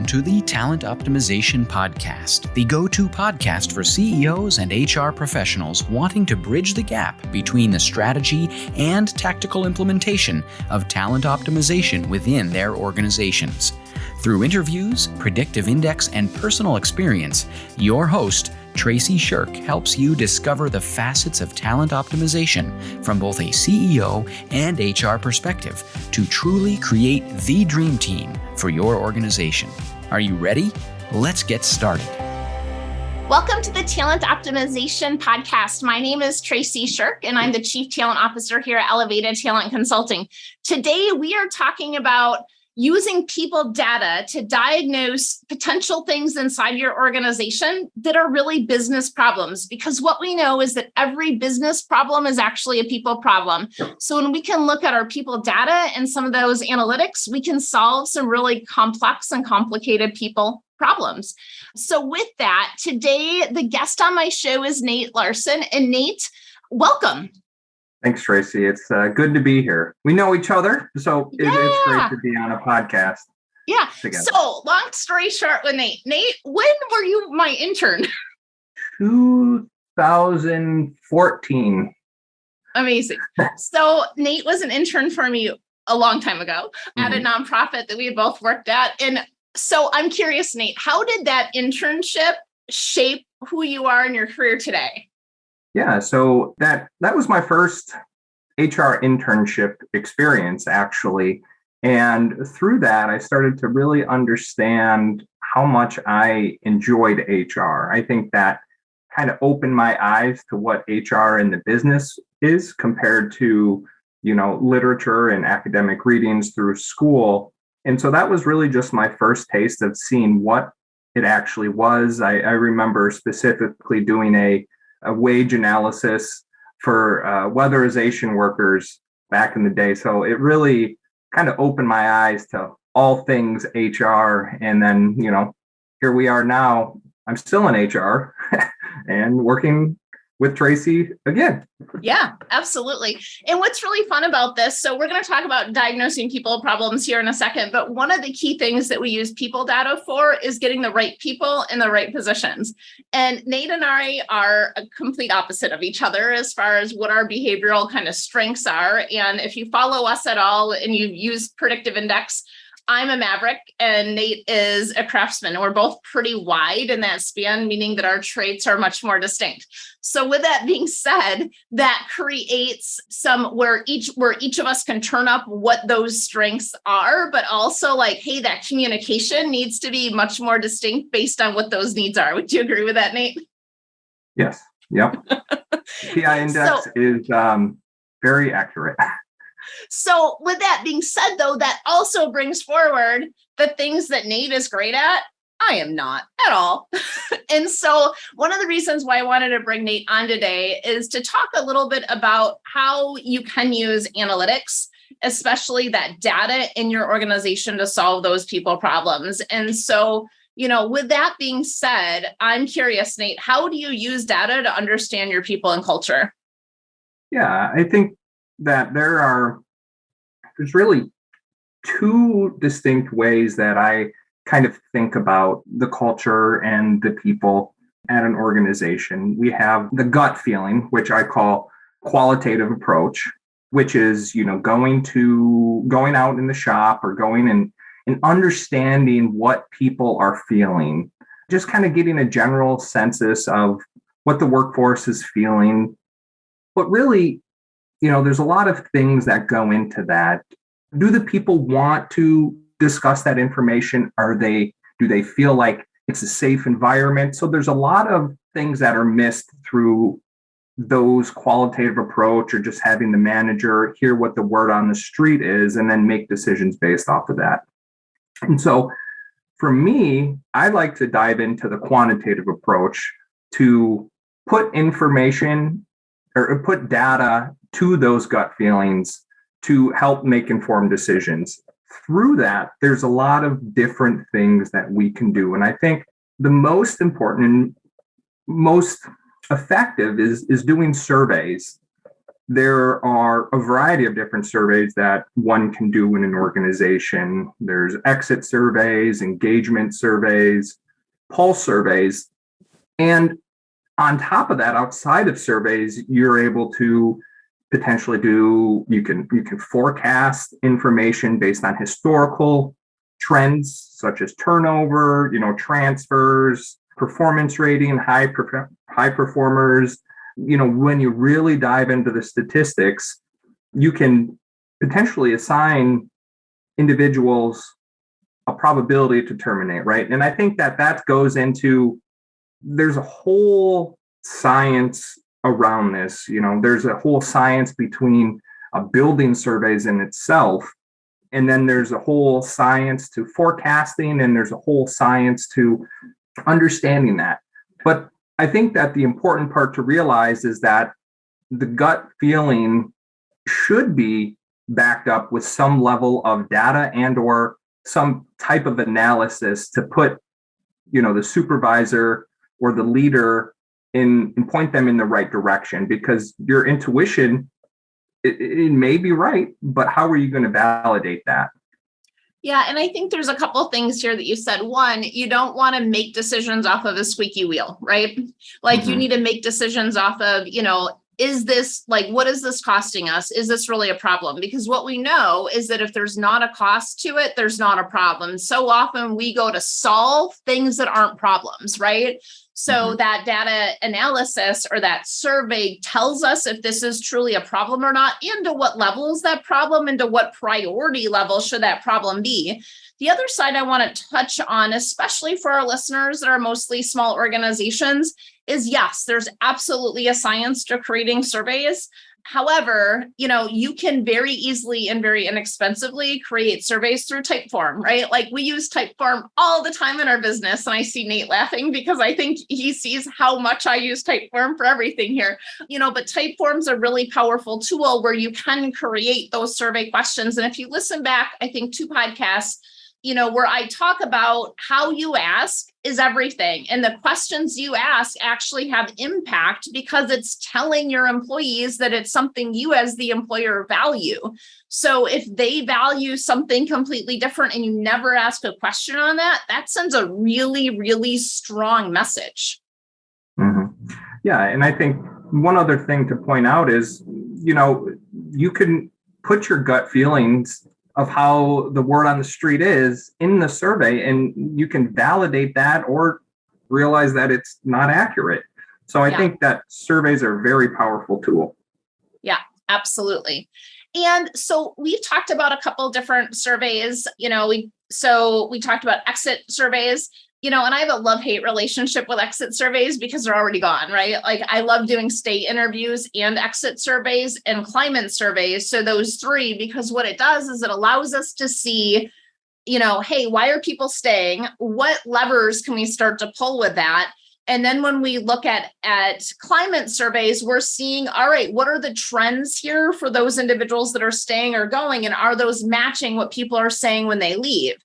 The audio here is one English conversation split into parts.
to the Talent Optimization Podcast, the go-to podcast for CEOs and HR professionals wanting to bridge the gap between the strategy and tactical implementation of talent optimization within their organizations. Through interviews, predictive index, and personal experience, your host, Tracy Shirk, helps you discover the facets of talent optimization from both a CEO and HR perspective to truly create the dream team for your organization. Are you ready? Let's get started. Welcome to the Talent Optimization Podcast. My name is Tracy Shirk, and I'm the Chief Talent Officer here at Elevated Talent Consulting. Today, we are talking about using people data to diagnose potential things inside your organization that are really business problems. Because what we know is that every business problem is actually a people problem. So when we can look at our people data and some of those analytics, we can solve some really complex and complicated people problems. So with that, today, the guest on my show is Nate Larson. And Nate, welcome. Thanks, Tracy. It's good to be here. We know each other, so it's great to be on a podcast. Yeah. Together. So long story short with Nate. Nate, when were you my intern? 2014. Amazing. So Nate was an intern for me a long time ago at a nonprofit that we had both worked at. And so I'm curious, Nate, how did that internship shape who you are in your career today? Yeah, so that was my first HR internship experience, actually. And through that, I started to really understand how much I enjoyed HR. I think that kind of opened my eyes to what HR in the business is compared to, literature and academic readings through school. And so that was really just my first taste of seeing what it actually was. I remember specifically doing a wage analysis for weatherization workers back in the day. So it really kind of opened my eyes to all things HR. And then, here we are now. I'm still in HR and working with Tracy again. Yeah, absolutely. And what's really fun about this, so we're going to talk about diagnosing people problems here in a second, but one of the key things that we use people data for is getting the right people in the right positions. And Nate and I are a complete opposite of each other as far as what our behavioral kind of strengths are. And if you follow us at all and you've used predictive index, I'm a maverick and Nate is a craftsman. And we're both pretty wide in that span, meaning that our traits are much more distinct. So with that being said, that creates some where each of us can turn up what those strengths are, but also hey, that communication needs to be much more distinct based on what those needs are. Would you agree with that, Nate? Yes. Yep. PI index is very accurate. So with that being said, though, that also brings forward the things that Nate is great at. I am not at all. And so one of the reasons why I wanted to bring Nate on today is to talk a little bit about how you can use analytics, especially that data in your organization to solve those people problems. And so, with that being said, I'm curious, Nate, how do you use data to understand your people and culture? Yeah, I think that there's really two distinct ways that I kind of think about the culture and the people at an organization. We have the gut feeling, which I call qualitative approach, which is, going out in the shop or going and understanding what people are feeling, just kind of getting a general census of what the workforce is feeling. But really, there's a lot of things that go into that. Do the people want to discuss that information? Do they feel like it's a safe environment? So there's a lot of things that are missed through those qualitative approach or just having the manager hear what the word on the street is and then make decisions based off of that. And so for me, I like to dive into the quantitative approach to put information or put data to those gut feelings to help make informed decisions. Through that, there's a lot of different things that we can do. And I think the most important and most effective is doing surveys There are a variety of different surveys that one can do in an organization. There's exit surveys, engagement surveys, pulse surveys. And on top of that, outside of surveys, you're able to potentially you can forecast information based on historical trends such as turnover, transfers, performance rating, high performers. When you really dive into the statistics, you can potentially assign individuals a probability to terminate, right? And I think that goes into, there's a whole science around this. There's a whole science between building surveys in itself, and then there's a whole science to forecasting, and there's a whole science to understanding that. But I think that the important part to realize is that the gut feeling should be backed up with some level of data and or some type of analysis to put, the supervisor or the leader in and point them in the right direction, because your intuition, it may be right, but how are you going to validate that? Yeah. And I think there's a couple of things here that you said. One, you don't want to make decisions off of a squeaky wheel, right? Like you need to make decisions off of, is this what is this costing us? Is this really a problem? Because what we know is that if there's not a cost to it, there's not a problem. So often we go to solve things that aren't problems, right? So that data analysis or that survey tells us if this is truly a problem or not, and to what level is that problem, and to what priority level should that problem be. The other side I want to touch on, especially for our listeners that are mostly small organizations, is yes, there's absolutely a science to creating surveys. However, you can very easily and very inexpensively create surveys through Typeform, right? Like we use Typeform all the time in our business. And I see Nate laughing because I think he sees how much I use Typeform for everything here. But Typeform's a really powerful tool where you can create those survey questions. And if you listen back, I think 2 podcasts, where I talk about how you ask is everything. And the questions you ask actually have impact because it's telling your employees that it's something you as the employer value. So if they value something completely different and you never ask a question on that, that sends a really, really strong message. Mm-hmm. Yeah. And I think one other thing to point out is, you can put your gut feelings of how the word on the street is in the survey, and you can validate that or realize that it's not accurate. So I think that surveys are a very powerful tool. Yeah, absolutely. And so we've talked about a couple different surveys. We talked about exit surveys. And I have a love-hate relationship with exit surveys because they're already gone, right? Like I love doing stay interviews and exit surveys and climate surveys. So those 3, because what it does is it allows us to see, hey, why are people staying? What levers can we start to pull with that? And then when we look at climate surveys, we're seeing, all right, what are the trends here for those individuals that are staying or going? And are those matching what people are saying when they leave?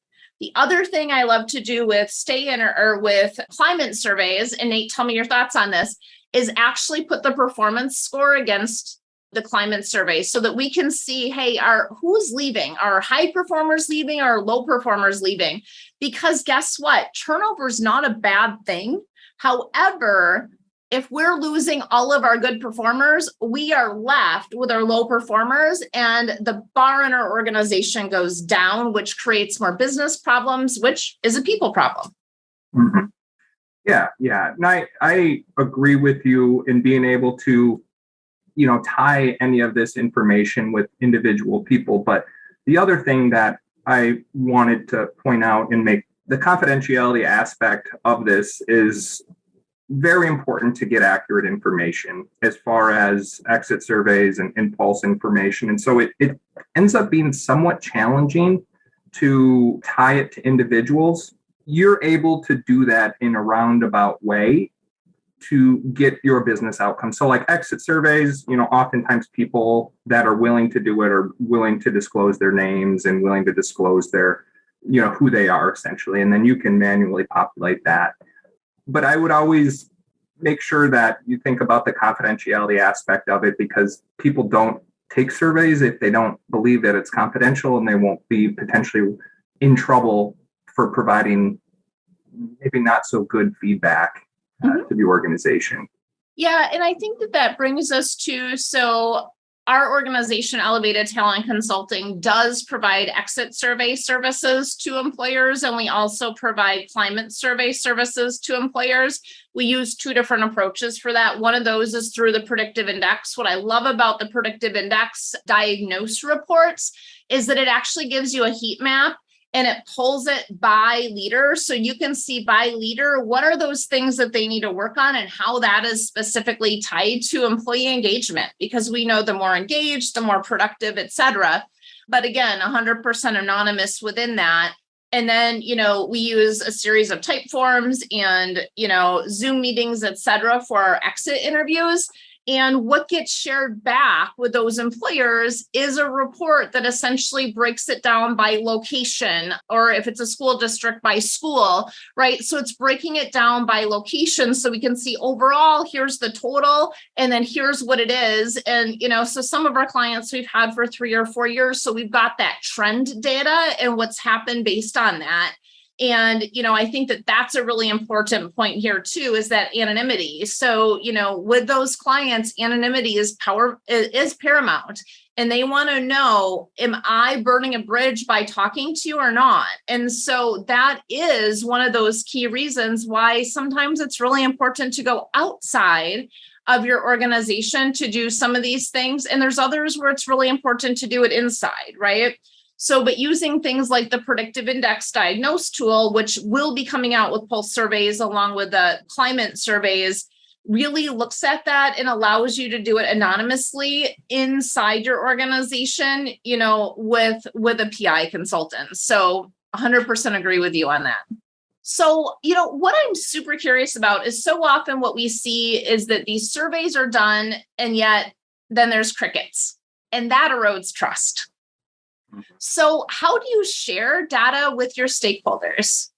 The other thing I love to do with stay-in or with climate surveys, and Nate, tell me your thoughts on this, is actually put the performance score against the climate survey so that we can see, hey, who's leaving? Are high performers leaving? Are low performers leaving? Because guess what? Turnover is not a bad thing. However, if we're losing all of our good performers, we are left with our low performers, and the bar in our organization goes down, which creates more business problems, which is a people problem. Mm-hmm. Yeah. And I agree with you in being able to, tie any of this information with individual people. But the other thing that I wanted to point out and make the confidentiality aspect of this is very important to get accurate information as far as exit surveys and impulse information. And so it ends up being somewhat challenging to tie it to individuals. You're able to do that in a roundabout way to get your business outcome. So like exit surveys, oftentimes people that are willing to do it are willing to disclose their names and willing to disclose their, who they are essentially. And then you can manually populate that. But I would always make sure that you think about the confidentiality aspect of it, because people don't take surveys if they don't believe that it's confidential, and they won't be potentially in trouble for providing maybe not so good feedback to the organization. Yeah, and I think that brings us to, so our organization, Elevated Talent Consulting, does provide exit survey services to employers, and we also provide climate survey services to employers. We use two different approaches for that. One of those is through the predictive index. What I love about the predictive index diagnose reports is that it actually gives you a heat map, and it pulls it by leader. So you can see by leader, what are those things that they need to work on and how that is specifically tied to employee engagement, because we know the more engaged, the more productive, et cetera. But again, 100% anonymous within that. And then, we use a series of type forms and, Zoom meetings, et cetera, for our exit interviews. And what gets shared back with those employers is a report that essentially breaks it down by location, or if it's a school district, by school, right? So it's breaking it down by location so we can see overall, here's the total, and then here's what it is. And, so some of our clients we've had for 3 or 4 years, so we've got that trend data and what's happened based on that. And, I think that that's a really important point here too, is that anonymity. So, with those clients, anonymity is paramount, and they want to know, am I burning a bridge by talking to you or not? And so that is one of those key reasons why sometimes it's really important to go outside of your organization to do some of these things. And there's others where it's really important to do it inside, right? So, but using things like the predictive index diagnose tool, which will be coming out with pulse surveys along with the climate surveys, really looks at that and allows you to do it anonymously inside your organization, with a PI consultant. So 100% agree with you on that. So, what I'm super curious about is, so often what we see is that these surveys are done and yet then there's crickets, and that erodes trust. So how do you share data with your stakeholders?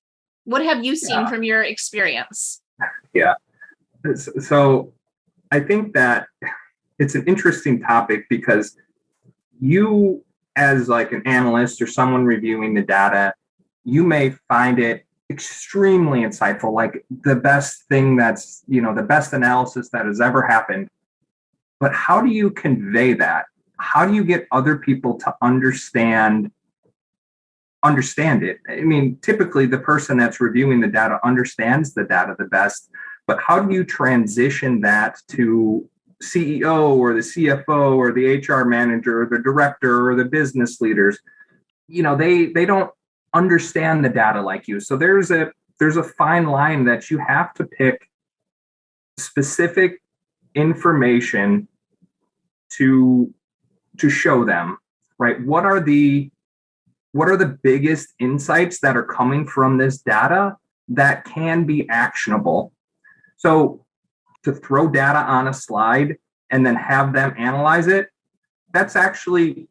What have you seen from your experience? Yeah. So I think that it's an interesting topic, because you, as like an analyst or someone reviewing the data, you may find it extremely insightful, like the best thing that's, the best analysis that has ever happened. But how do you convey that? How do you get other people to understand it? I mean, typically the person that's reviewing the data understands the data the best, but how do you transition that to CEO or the CFO or the HR manager or the director or the business leaders? They don't understand the data like you. So there's a fine line that you have to pick specific information to show them, right? What are the biggest insights that are coming from this data that can be actionable? So to throw data on a slide and then have them analyze it, that's actually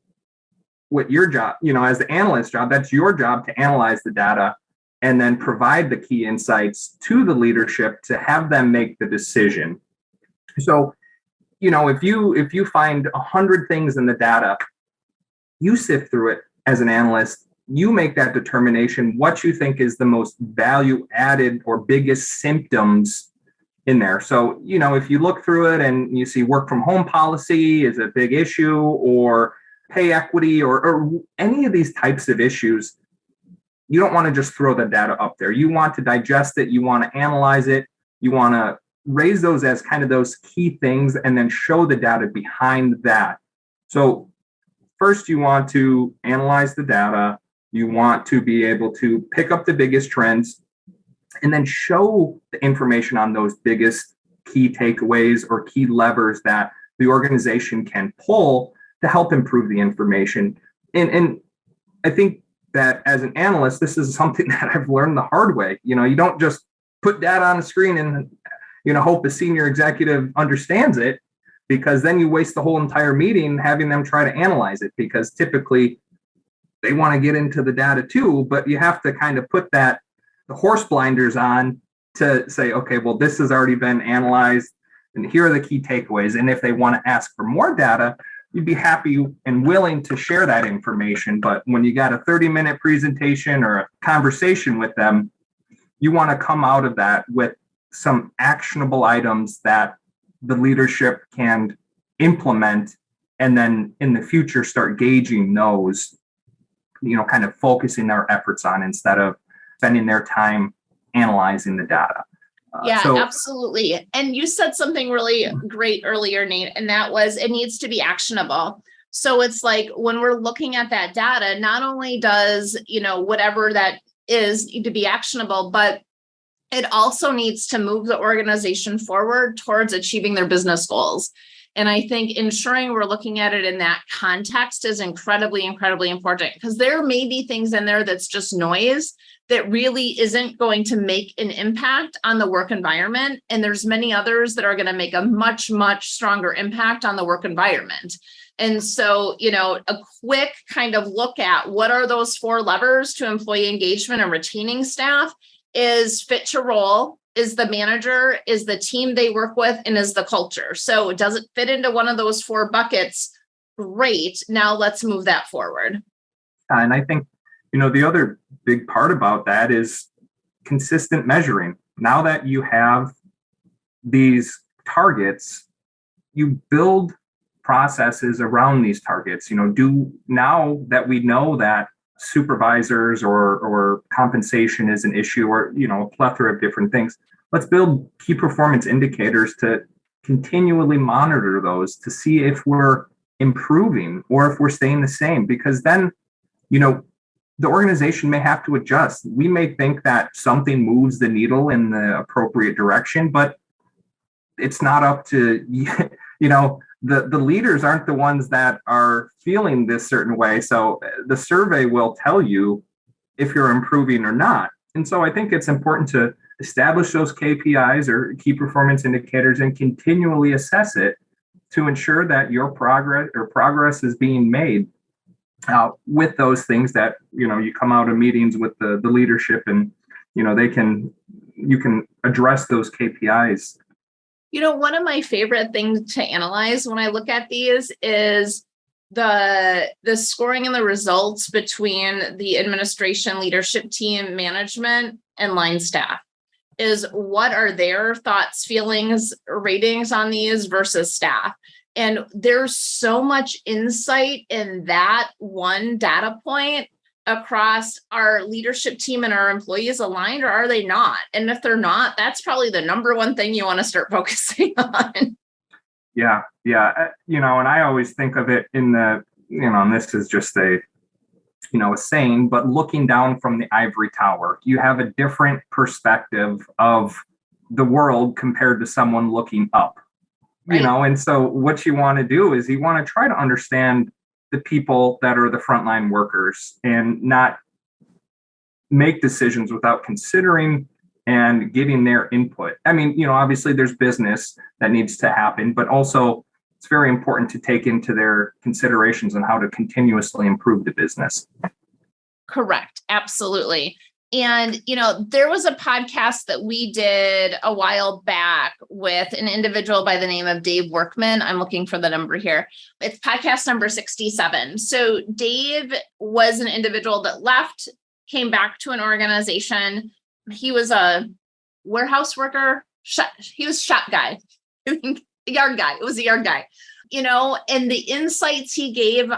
what your job, as the analyst job, that's your job to analyze the data and then provide the key insights to the leadership to have them make the decision. So if you find 100 things in the data, you sift through it as an analyst, you make that determination, what you think is the most value added or biggest symptoms in there. So, if you look through it and you see work from home policy is a big issue, or pay equity, or any of these types of issues, you don't want to just throw the data up there. You want to digest it. You want to analyze it. You want to raise those as kind of those key things and then show the data behind that. So first, you want to analyze the data. You want to be able to pick up the biggest trends and then show the information on those biggest key takeaways or key levers that the organization can pull to help improve the information. And I think that as an analyst, this is something that I've learned the hard way. You don't just put data on the screen and hope a senior executive understands it, because then you waste the whole entire meeting having them try to analyze it, because typically they want to get into the data too, but you have to kind of put the horse blinders on to say, okay, well, this has already been analyzed and here are the key takeaways. And if they want to ask for more data, you'd be happy and willing to share that information. But when you got a 30-minute presentation or a conversation with them, you want to come out of that with some actionable items that the leadership can implement, and then in the future start gauging those, kind of focusing their efforts on instead of spending their time analyzing the data. Absolutely. And you said something really great earlier, Nate, and that was it needs to be actionable. So it's like when we're looking at that data, not only does, whatever that is need to be actionable, but it also needs to move the organization forward towards achieving their business goals. And I think ensuring we're looking at it in that context is incredibly, incredibly important, because there may be things in there that's just noise that really isn't going to make an impact on the work environment. And there's many others that are going to make a much, much stronger impact on the work environment. And so, a quick kind of look at what are those 4 levers to employee engagement and retaining staff is fit to role, is the manager, is the team they work with, and is the culture. So does it fit into one of those 4 buckets? Great. Now let's move that forward. And I think, the other big part about that is consistent measuring. Now that you have these targets, you build processes around these targets. Now that we know that supervisors or compensation is an issue, or a plethora of different things, let's build key performance indicators to continually monitor those to see if we're improving or if we're staying the same, because then the organization may have to adjust. We may think that something moves the needle in the appropriate direction, but it's not up to the leaders aren't the ones that are feeling this certain way. So the survey will tell you if you're improving or not. And so I think it's important to establish those KPIs or key performance indicators and continually assess it to ensure that your progress is being made with those things that, you come out of meetings with the leadership and, you can address those KPIs. One of my favorite things to analyze when I look at these is the scoring and the results between the administration, leadership team, management, and line staff. Is what are their thoughts, feelings, ratings on these versus staff? And there's so much insight in that one data point across our leadership team and our employees aligned, or are they not? And if they're not, that's probably the number one thing you want to start focusing on. Yeah. And I always think of it in the, and this is just a saying, but looking down from the ivory tower, you have a different perspective of the world compared to someone looking up. Right. And so what you want to do is you want to try to understand the people that are the frontline workers and not make decisions without considering and getting their input. I mean, obviously there's business that needs to happen, but also it's very important to take into their considerations on how to continuously improve the business. Correct. Absolutely. And, there was a podcast that we did a while back with an individual by the name of Dave Workman. I'm looking for the number here. It's podcast number 67. So Dave was an individual that left, came back to an organization. He was a warehouse worker. He was shop guy, yard guy. It was a yard guy. And the insights he gave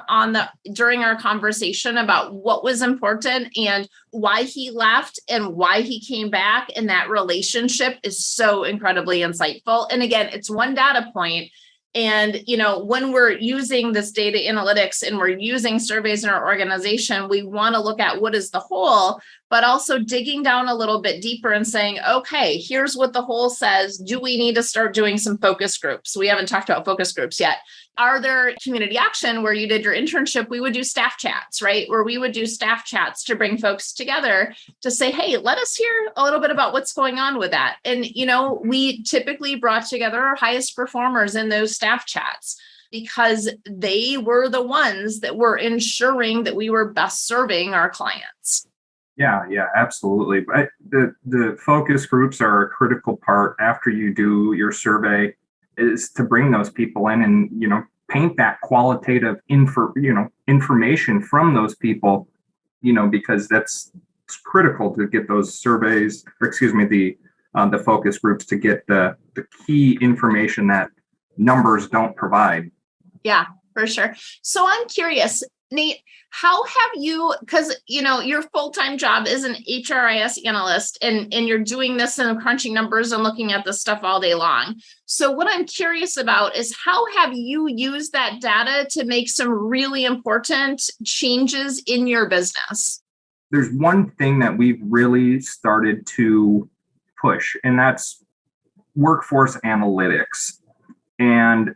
during our conversation about what was important and why he left and why he came back, and that relationship is so incredibly insightful. And again, it's one data point. And, when we're using this data analytics and we're using surveys in our organization, we want to look at what is the whole, but also digging down a little bit deeper and saying, okay, here's what the whole says. Do we need to start doing some focus groups? We haven't talked about focus groups yet. Are there community action where you did your internship? We would do staff chats, right? Where we would do staff chats to bring folks together to say, hey, let us hear a little bit about what's going on with that. And, we typically brought together our highest performers in those staff chats because they were the ones that were ensuring that we were best serving our clients. Yeah, absolutely. But the focus groups are a critical part after you do your survey, is to bring those people in and, paint that qualitative information from those people, because it's critical to get those surveys, or excuse me, the focus groups, to get the key information that numbers don't provide. Yeah, for sure. So I'm curious, Nate, how have you, because your full-time job is an HRIS analyst, and you're doing this and crunching numbers and looking at this stuff all day long. So what I'm curious about is, how have you used that data to make some really important changes in your business? There's one thing that we've really started to push, and that's workforce analytics. And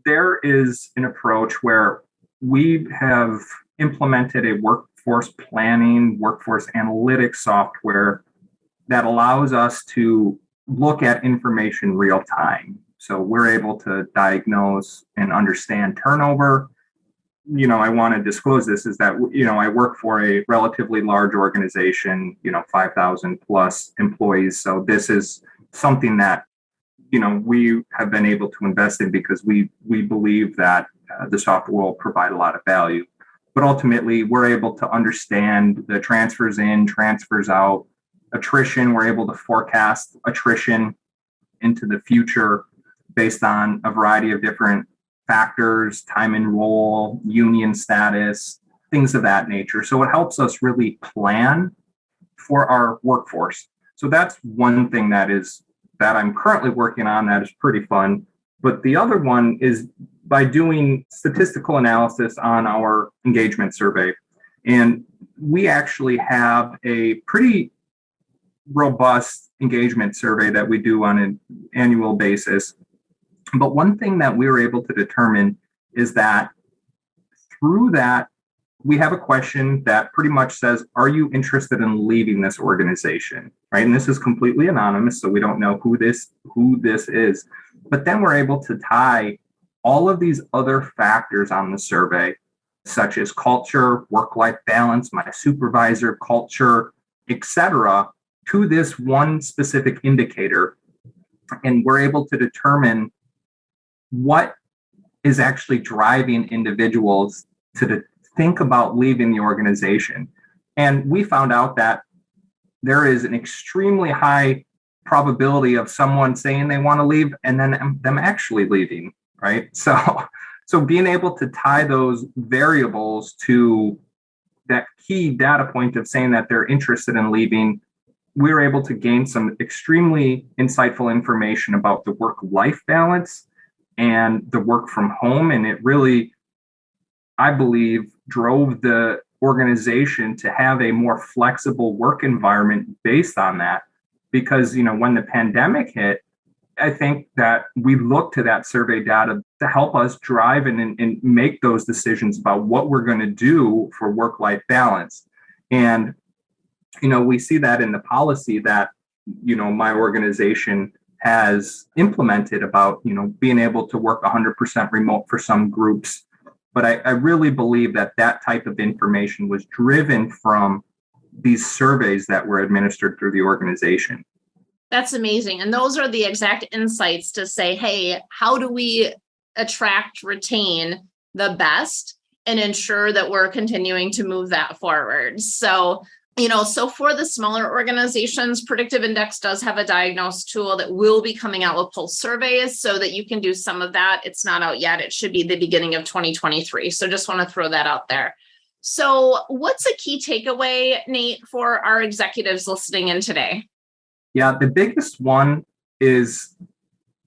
there is an approach where we have implemented a workforce planning, workforce analytics software that allows us to look at information real time. So we're able to diagnose and understand turnover. I want to disclose this, is that, I work for a relatively large organization, 5,000 plus employees. So this is something that, we have been able to invest in because we believe that the software will provide a lot of value. But ultimately, we're able to understand the transfers in, transfers out, attrition. We're able to forecast attrition into the future based on a variety of different factors, time and role, union status, things of that nature. So it helps us really plan for our workforce. So that's one thing that I'm currently working on that is pretty fun. But the other one is by doing statistical analysis on our engagement survey. And we actually have a pretty robust engagement survey that we do on an annual basis. But one thing that we were able to determine is that through that, we have a question that pretty much says, are you interested in leaving this organization? Right. And this is completely anonymous, so we don't know who this is. But then we're able to tie all of these other factors on the survey, such as culture, work-life balance, my supervisor, culture, etc., to this one specific indicator. And we're able to determine what is actually driving individuals to think about leaving the organization. And we found out that there is an extremely high probability of someone saying they want to leave and then them actually leaving, right? So being able to tie those variables to that key data point of saying that they're interested in leaving, we were able to gain some extremely insightful information about the work-life balance and the work from home. And it really, I believe, drove the organization to have a more flexible work environment based on that. Because, when the pandemic hit, I think that we looked to that survey data to help us drive and make those decisions about what we're going to do for work-life balance. And, we see that in the policy that, my organization has implemented about, being able to work 100% remote for some groups. But I really believe that type of information was driven from these surveys that were administered through the organization. That's amazing. And those are the exact insights to say, hey, how do we attract, retain the best and ensure that we're continuing to move that forward? So for the smaller organizations, Predictive Index does have a diagnose tool that will be coming out with pulse surveys so that you can do some of that. It's not out yet. It should be the beginning of 2023. So just want to throw that out there. So what's a key takeaway, Nate, for our executives listening in today? Yeah, the biggest one is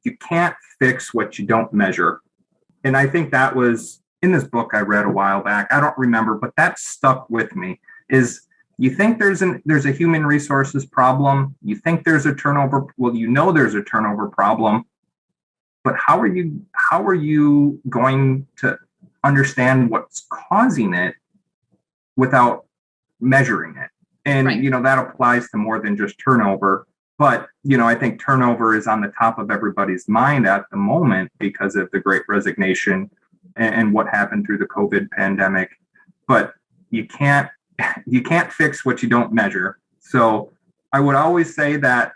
you can't fix what you don't measure. And I think that was in this book I read a while back. I don't remember, but that stuck with me. Is you think there's a human resources problem. You think there's a turnover. Well, there's a turnover problem, but how are you going to understand what's causing it without measuring it? And, right. That applies to more than just turnover. But, I think turnover is on the top of everybody's mind at the moment because of the Great Resignation and what happened through the COVID pandemic. But you can't you can't fix what you don't measure. So I would always say that,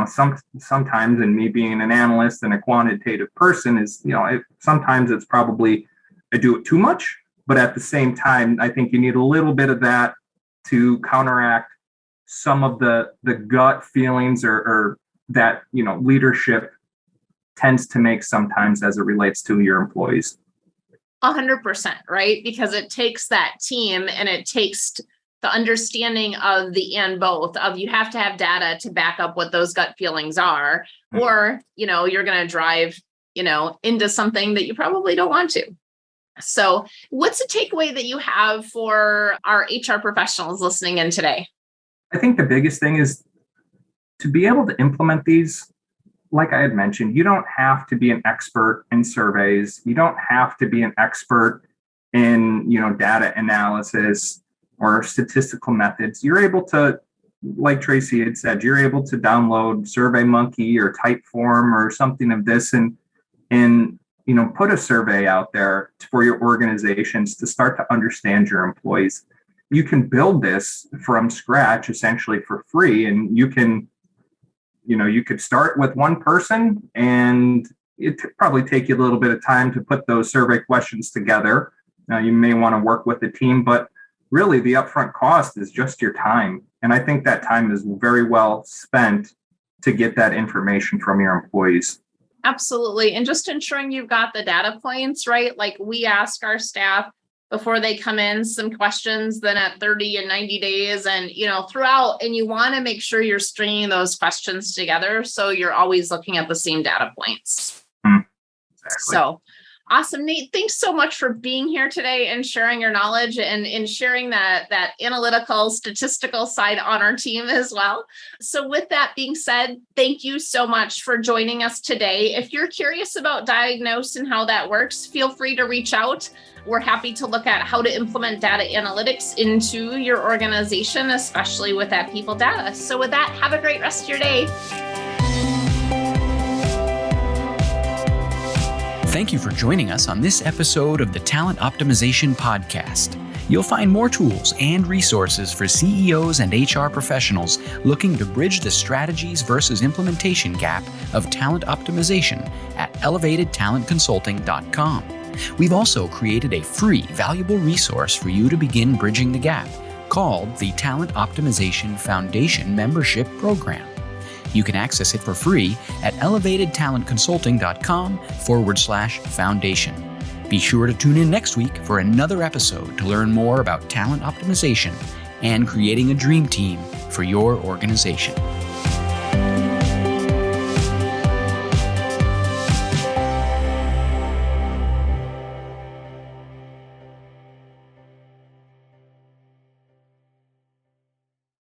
sometimes, and me being an analyst and a quantitative person is, sometimes it's probably I do it too much, but at the same time, I think you need a little bit of that to counteract some of the gut feelings or that, leadership tends to make sometimes as it relates to your employees. 100%, right? Because it takes that team and it takes the understanding of the and both of you have to have data to back up what those gut feelings are, or, you're going to drive, into something that you probably don't want to. So what's a takeaway that you have for our HR professionals listening in today? I think the biggest thing is to be able to implement these. Like I had mentioned, you don't have to be an expert in surveys. You don't have to be an expert in, data analysis or statistical methods. You're able to, like Tracy had said, you're able to download SurveyMonkey or Typeform or something of this and put a survey out there for your organizations to start to understand your employees. You can build this from scratch essentially for free, and you could start with one person, and it probably take you a little bit of time to put those survey questions together. Now, you may want to work with the team, but really the upfront cost is just your time. And I think that time is very well spent to get that information from your employees. Absolutely. And just ensuring you've got the data points, right? Like we ask our staff before they come in some questions, then at 30 and 90 days and, throughout, and you want to make sure you're stringing those questions together. So you're always looking at the same data points. Exactly. So awesome, Nate. Thanks so much for being here today and sharing your knowledge and in sharing that analytical, statistical side on our team as well. So with that being said, thank you so much for joining us today. If you're curious about Diagnose and how that works, feel free to reach out. We're happy to look at how to implement data analytics into your organization, especially with that people data. So with that, have a great rest of your day. Thank you for joining us on this episode of the Talent Optimization Podcast. You'll find more tools and resources for CEOs and HR professionals looking to bridge the strategies versus implementation gap of talent optimization at elevatedtalentconsulting.com. We've also created a free, valuable resource for you to begin bridging the gap called the Talent Optimization Foundation Membership Program. You can access it for free at elevatedtalentconsulting.com/foundation. Be sure to tune in next week for another episode to learn more about talent optimization and creating a dream team for your organization.